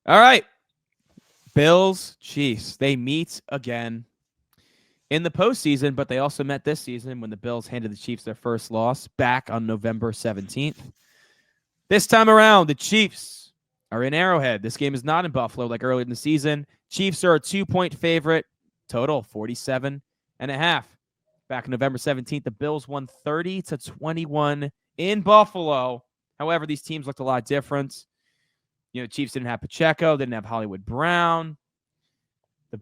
All right. Bills, Chiefs. They meet again in the postseason, but they also met this season when the Bills handed the Chiefs their first loss back on November 17th. This time around, the Chiefs are in Arrowhead. This game is not in Buffalo like early in the season. Chiefs are a 2-point favorite, total 47.5. Back on November 17th, the Bills won 30-21 in Buffalo. However, these teams looked a lot different. Chiefs didn't have Pacheco, didn't have Hollywood Brown.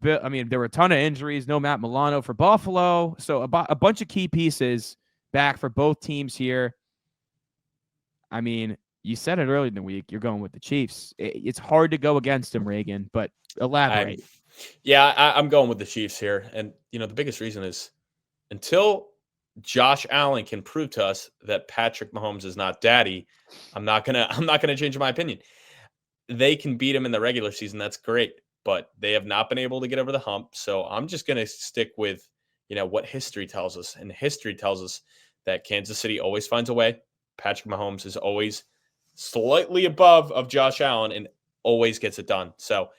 There were a ton of injuries. No Matt Milano for Buffalo. So a bunch of key pieces back for both teams here. You said it earlier in the week. You're going with the Chiefs. It's hard to go against them, Reagan, but elaborate. I'm going with the Chiefs here. And, the biggest reason is until Josh Allen can prove to us that Patrick Mahomes is not daddy, I'm not gonna change my opinion. They can beat him in the regular season. That's great, but they have not been able to get over the hump. So I'm just gonna stick with what history tells us, and history tells us that Kansas City always finds a way. Patrick Mahomes is always slightly above of Josh Allen and always gets it done. So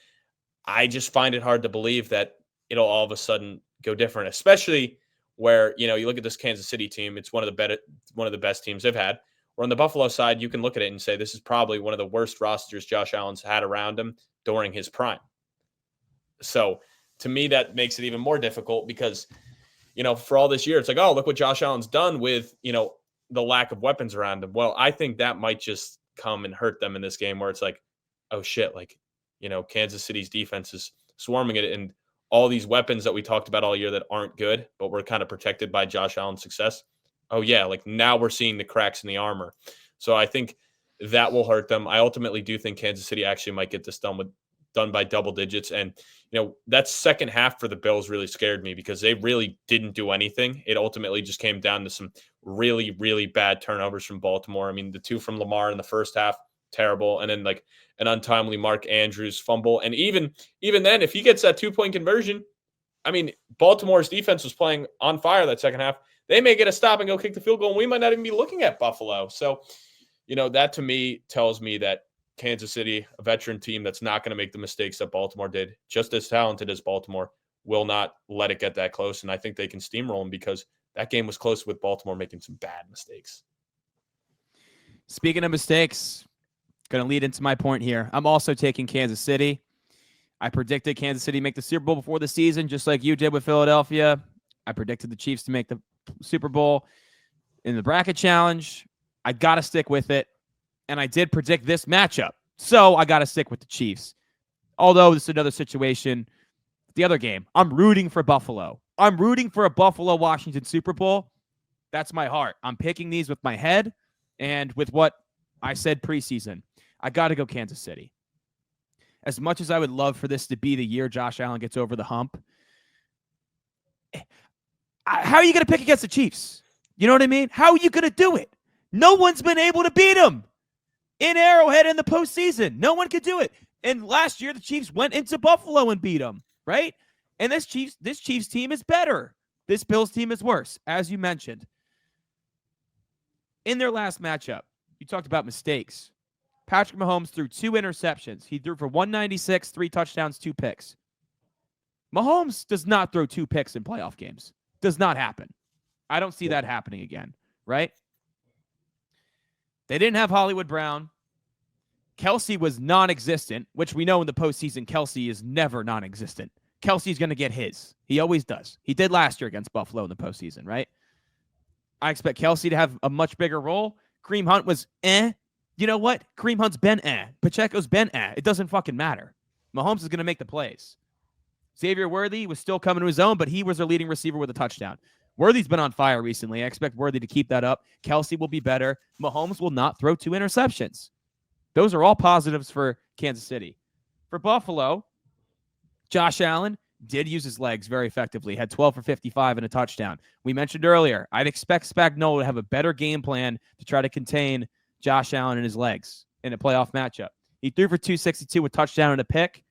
I just find it hard to believe that it'll all of a sudden go different, especially where, you look at this Kansas City team. It's one of the best teams they've had. Or on the Buffalo side, you can look at it and say, this is probably one of the worst rosters Josh Allen's had around him during his prime. So to me, that makes it even more difficult because, for all this year, it's like, oh, look what Josh Allen's done with, the lack of weapons around him. Well, I think that might just come and hurt them in this game where it's like, oh shit, Kansas City's defense is swarming it, and all these weapons that we talked about all year that aren't good, but we're kind of protected by Josh Allen's success. Oh yeah, now we're seeing the cracks in the armor. So I think that will hurt them. I ultimately do think Kansas City actually might get this done by double digits. And, that second half for the Bills really scared me because they really didn't do anything. It ultimately just came down to some really, really bad turnovers from Baltimore. The two from Lamar in the first half, terrible. And then an untimely Mark Andrews fumble. And even then, if he gets that 2-point conversion, Baltimore's defense was playing on fire that second half. They may get a stop and go kick the field goal, and we might not even be looking at Buffalo. So, that to me tells me that Kansas City, a veteran team that's not going to make the mistakes that Baltimore did, just as talented as Baltimore, will not let it get that close. And I think they can steamroll them because that game was close with Baltimore making some bad mistakes. Speaking of mistakes, going to lead into my point here. I'm also taking Kansas City. I predicted Kansas City make the Super Bowl before the season, just like you did with Philadelphia. I predicted the Chiefs to make the Super Bowl in the bracket challenge. I got to stick with it. And I did predict this matchup. So I got to stick with the Chiefs. Although this is another situation. The other game, I'm rooting for Buffalo. I'm rooting for a Buffalo-Washington Super Bowl. That's my heart. I'm picking these with my head and with what I said preseason. I got to go Kansas City. As much as I would love for this to be the year Josh Allen gets over the hump, how are you going to pick against the Chiefs? You know what I mean? How are you going to do it? No one's been able to beat them in Arrowhead in the postseason. No one could do it. And last year, the Chiefs went into Buffalo and beat them, right? And this Chiefs team is better. This Bills team is worse, as you mentioned. In their last matchup, you talked about mistakes. Patrick Mahomes threw 2 interceptions. He threw for 196, 3 touchdowns, 2 picks. Mahomes does not throw 2 picks in playoff games. Does not happen. I don't see that happening again, right? They didn't have Hollywood Brown. Kelsey was non-existent, which we know in the postseason, Kelsey is never non-existent. Kelsey's going to get his. He always does. He did last year against Buffalo in the postseason, right? I expect Kelsey to have a much bigger role. Kareem Hunt was You know what? Kareem Hunt's been Pacheco's been It doesn't fucking matter. Mahomes is going to make the plays. Xavier Worthy was still coming to his own, but he was their leading receiver with a touchdown. Worthy's been on fire recently. I expect Worthy to keep that up. Kelsey will be better. Mahomes will not throw 2 interceptions. Those are all positives for Kansas City. For Buffalo, Josh Allen did use his legs very effectively, had 12 for 55 and a touchdown. We mentioned earlier, I'd expect Spagnuolo to have a better game plan to try to contain Josh Allen and his legs in a playoff matchup. He threw for 262 with touchdown and a pick.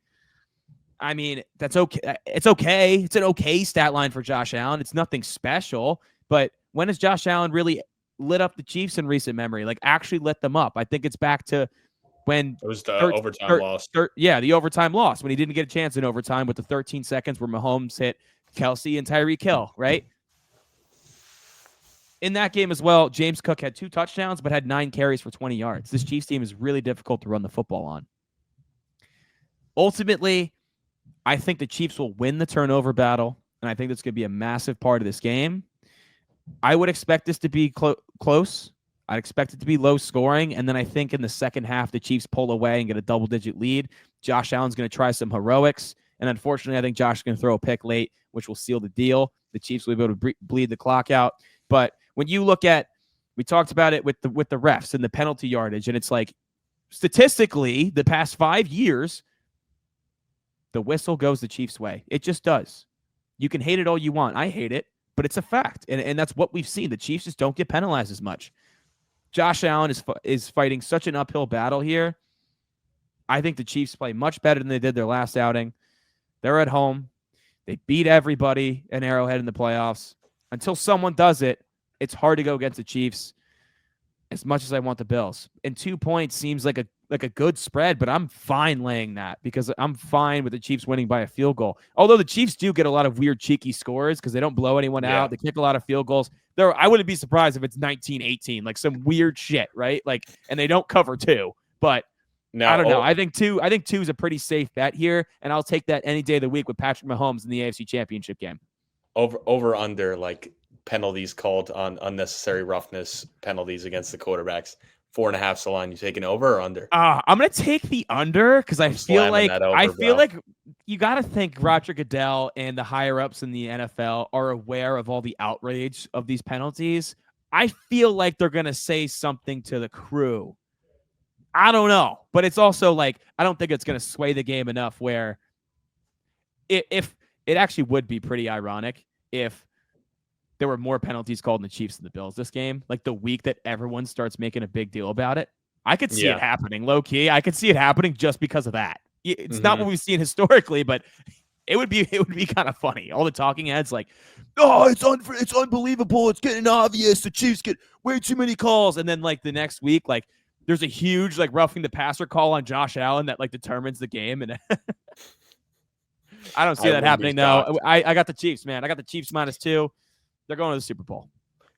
That's okay. It's okay. It's an okay stat line for Josh Allen. It's nothing special. But when has Josh Allen really lit up the Chiefs in recent memory? Actually lit them up. I think it's back to when It was the overtime loss. The overtime loss when he didn't get a chance in overtime with the 13 seconds where Mahomes hit Kelsey and Tyreek Hill, right? In that game as well, James Cook had 2 touchdowns but had 9 carries for 20 yards. This Chiefs team is really difficult to run the football on. Ultimately, I think the Chiefs will win the turnover battle, and I think that's going to be a massive part of this game. I would expect this to be close. I'd expect it to be low scoring, and then I think in the second half, the Chiefs pull away and get a double-digit lead. Josh Allen's going to try some heroics, and unfortunately, I think Josh is going to throw a pick late, which will seal the deal. The Chiefs will be able to bleed the clock out. But when you look at, we talked about it with the refs and the penalty yardage, and it's like statistically, the past 5 years, the whistle goes the Chiefs' way. It just does. You can hate it all you want. I hate it, but it's a fact, and that's what we've seen. The Chiefs just don't get penalized as much. Josh Allen is fighting such an uphill battle here. I think the Chiefs play much better than they did their last outing. They're at home. They beat everybody in Arrowhead in the playoffs. Until someone does it, it's hard to go against the Chiefs as much as I want the Bills. And 2 points seems like a good spread, but I'm fine laying that because I'm fine with the Chiefs winning by a field goal. Although the Chiefs do get a lot of weird, cheeky scores because they don't blow anyone out. They kick a lot of field goals. I wouldn't be surprised if it's 19-18, like some weird shit, right? Like, and they don't cover 2. But I don't know. I think 2 is a pretty safe bet here, and I'll take that any day of the week with Patrick Mahomes in the AFC Championship game. Over under like penalties called on unnecessary roughness penalties against the quarterbacks. 4.5's the line. You taking over or under? I'm gonna take the under because I feel like you got to think Roger Goodell and the higher ups in the NFL are aware of all the outrage of these penalties. I feel like they're gonna say something to the crew. I don't know, but it's also like I don't think it's gonna sway the game enough where if it actually would be pretty ironic if there were more penalties called in the Chiefs and the Bills this game, like the week that everyone starts making a big deal about it. I could see it happening low key. I could see it happening just because of that. It's not what we've seen historically, but it would be kind of funny. All the talking heads like, oh, it's unbelievable. It's getting obvious. The Chiefs get way too many calls. And then like the next week, like there's a huge like roughing the passer call on Josh Allen that like determines the game. And I don't see that happening though. I got the Chiefs, man. I got the Chiefs -2. They're going to the Super Bowl.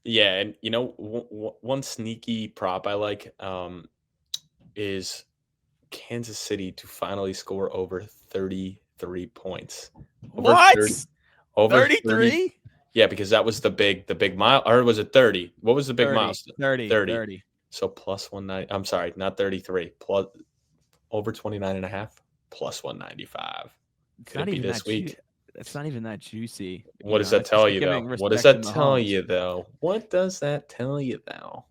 Yeah, and you know, one sneaky prop I like is Kansas City to finally score over 33 points. Over 33? Yeah, because that was the big mile, or was it 30? What was the big milestone? 30. So plus 190. I'm sorry, not 33. Plus over 29.5 plus 195. Could it be this week? It's not even that juicy. What does that tell you, though? What does that tell you, though? What does that tell you, though?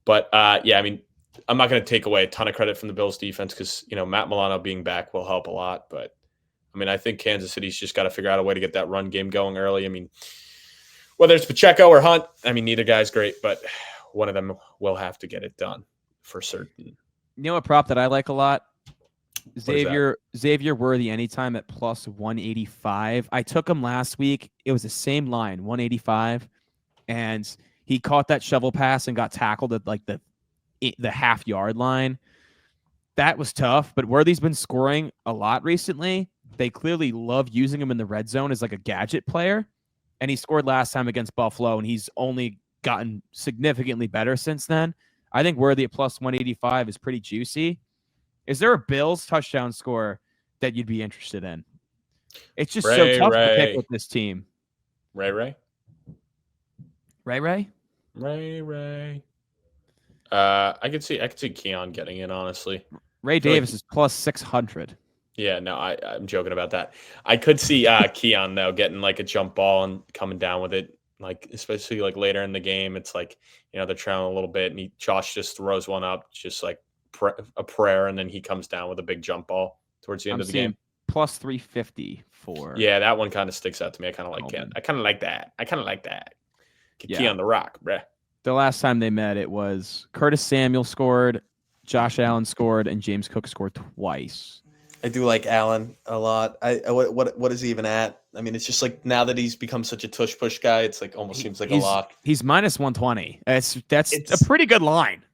But, yeah, I mean, I'm not going to take away a ton of credit from the Bills defense because, you know, Matt Milano being back will help a lot. But, I mean, I think Kansas City's just got to figure out a way to get that run game going early. I mean, whether it's Pacheco or Hunt, I mean, neither guy's great, but one of them will have to get it done for certain. You know a prop that I like a lot? Xavier Worthy anytime at plus 185. I took him last week. It was the same line, 185, and he caught that shovel pass and got tackled at like the half-yard line. That was tough, but Worthy's been scoring a lot recently. They clearly love using him in the red zone as like a gadget player, and he scored last time against Buffalo, and he's only gotten significantly better since then. I think Worthy at plus 185 is pretty juicy. Is there a Bills touchdown score that you'd be interested in? It's just so tough to pick with this team. Ray. I could see Keon getting it, honestly. Ray Davis is plus 600. Yeah, no, I'm joking about that. I could see Keon though getting like a jump ball and coming down with it, like especially like later in the game. It's like, you know, they're trailing a little bit, and Josh just throws one up, just like a prayer, and then he comes down with a big jump ball towards the end of the game. Plus 350 for. Yeah, that one kind of sticks out to me. I kind of like it. I kind of like that. Get Key on the rock, bruh. The last time they met, it was Curtis Samuel scored, Josh Allen scored, and James Cook scored twice. I do like Allen a lot. What is he even at? I mean, it's just like now that he's become such a tush push guy, it's like almost seems like a lock. He's minus 120. That's a pretty good line.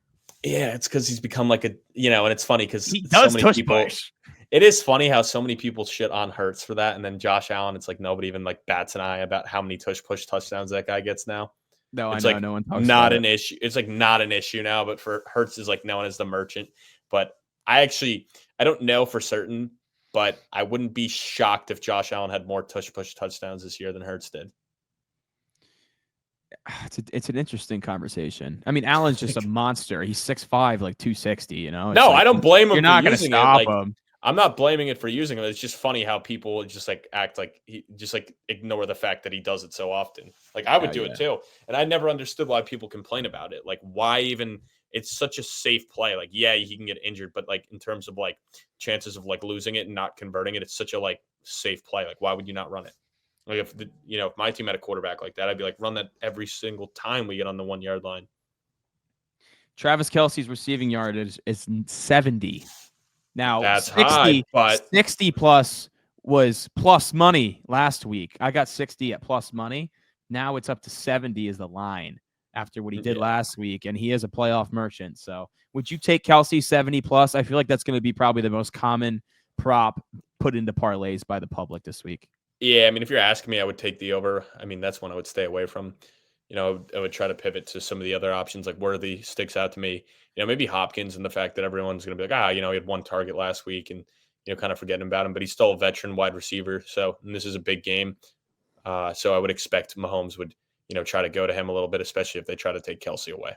Yeah, it's because he's become like and it's funny because He so does many tush people. push. It is funny how so many people shit on Hurts for that, and then Josh Allen, it's like nobody even like bats an eye about how many tush push touchdowns that guy gets now. No, I It's know. like No one talks not about an it. issue. It's like not an issue now, but for Hurts is like known as the merchant. But I don't know for certain, but I wouldn't be shocked if Josh Allen had more tush push touchdowns this year than Hurts did. It's an interesting conversation. I mean, Allen's just a monster. He's 6'5", like 260. You know. It's No, like, I don't blame you're him for not gonna using it. stop Like him. I'm not blaming it for using it. It's just funny how people just like act like he just like ignore the fact that he does it so often. Like I would do it too. And I never understood why people complain about it. Like why even it's such a safe play. Like, yeah, he can get injured, but like in terms of like chances of like losing it and not converting it, it's such a like safe play. Like, why would you not run it? Like if my team had a quarterback like that, I'd be like, run that every single time we get on the 1 yard line. Travis Kelce's receiving yardage is 70. Now, That's 60, high, but 60 plus was plus money last week. I got 60 at plus money. Now it's up to 70 is the line after what he did last week, and he is a playoff merchant. So would you take Kelce 70 plus? I feel like that's going to be probably the most common prop put into parlays by the public this week. Yeah, I mean, if you're asking me, I would take the over. I mean, that's one I would stay away from. I would try to pivot to some of the other options, like Worthy sticks out to me. Maybe Hopkins and the fact that everyone's going to be like, he had one target last week and, kind of forgetting about him, but he's still a veteran wide receiver. So this is a big game. So I would expect Mahomes would, try to go to him a little bit, especially if they try to take Kelce away.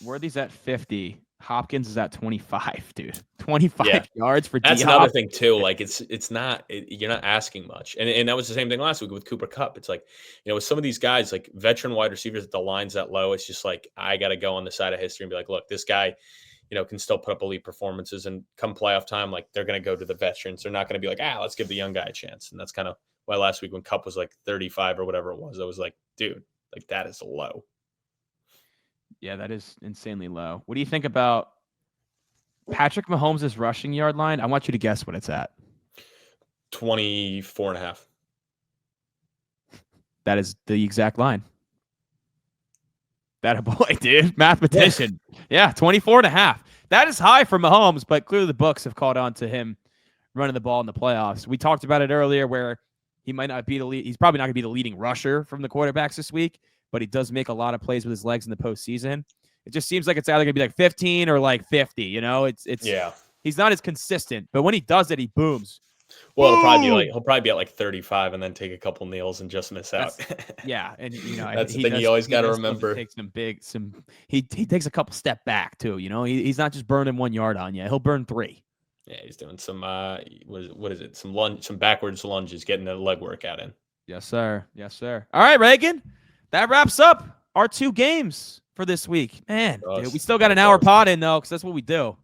Worthy's at 50. Hopkins is at 25, dude. 25 yards for That's D-Hop. another thing too. Like it's not you're not asking much, and that was the same thing last week with Cooper Kupp. It's like with some of these guys, like veteran wide receivers, at the line's that low. It's just like I got to go on the side of history and be like, look, this guy, can still put up elite performances, and come playoff time, like they're going to go to the veterans. They're not going to be like, let's give the young guy a chance. And that's kind of why last week when Kupp was like 35 or whatever it was, I was like, dude, like that is low. Yeah, that is insanely low. What do you think about Patrick Mahomes' rushing yard line? I want you to guess what it's at. 24.5. That is the exact line. That a boy, dude. Mathematician. Yeah, 24.5. That is high for Mahomes, but clearly the books have caught on to him running the ball in the playoffs. We talked about it earlier where he might not be the lead. He's probably not going to be the leading rusher from the quarterbacks this week, but he does make a lot of plays with his legs in the postseason. It just seems like it's either going to be like 15 or like 50. He's not as consistent, but when he does it, he booms. Well, he'll probably be at like 35 and then take a couple nails and just miss out. Yeah, and that's the thing you always got to remember. He takes a couple step back too. He's not just burning 1 yard on you. He'll burn 3. Yeah, he's doing some what is it? Some backwards lunges, getting the leg workout in. Yes, sir. Yes, sir. All right, Reagan. That wraps up our 2 games for this week. Man, dude, we still got an hour pod in though, because that's what we do.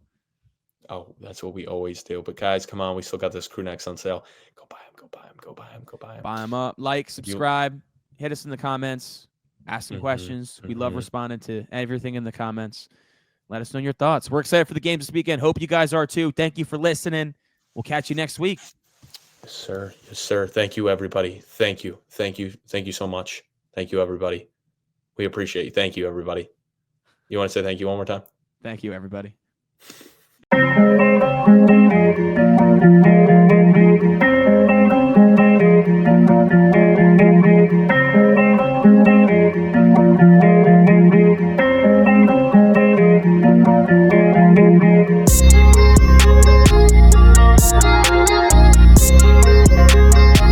Oh, that's what we always do. But guys, come on, we still got this crew necks on sale. Go buy them. Go buy them. Go buy them. Go buy them. Buy them up. Like, subscribe. Hit us in the comments. Ask some questions. We love responding to everything in the comments. Let us know your thoughts. We're excited for the games this weekend. Hope you guys are too. Thank you for listening. We'll catch you next week. Yes, sir. Yes, sir. Thank you, everybody. Thank you. Thank you. Thank you so much. Thank you, everybody. We appreciate you. Thank you, everybody. You want to say thank you one more time? Thank you, everybody.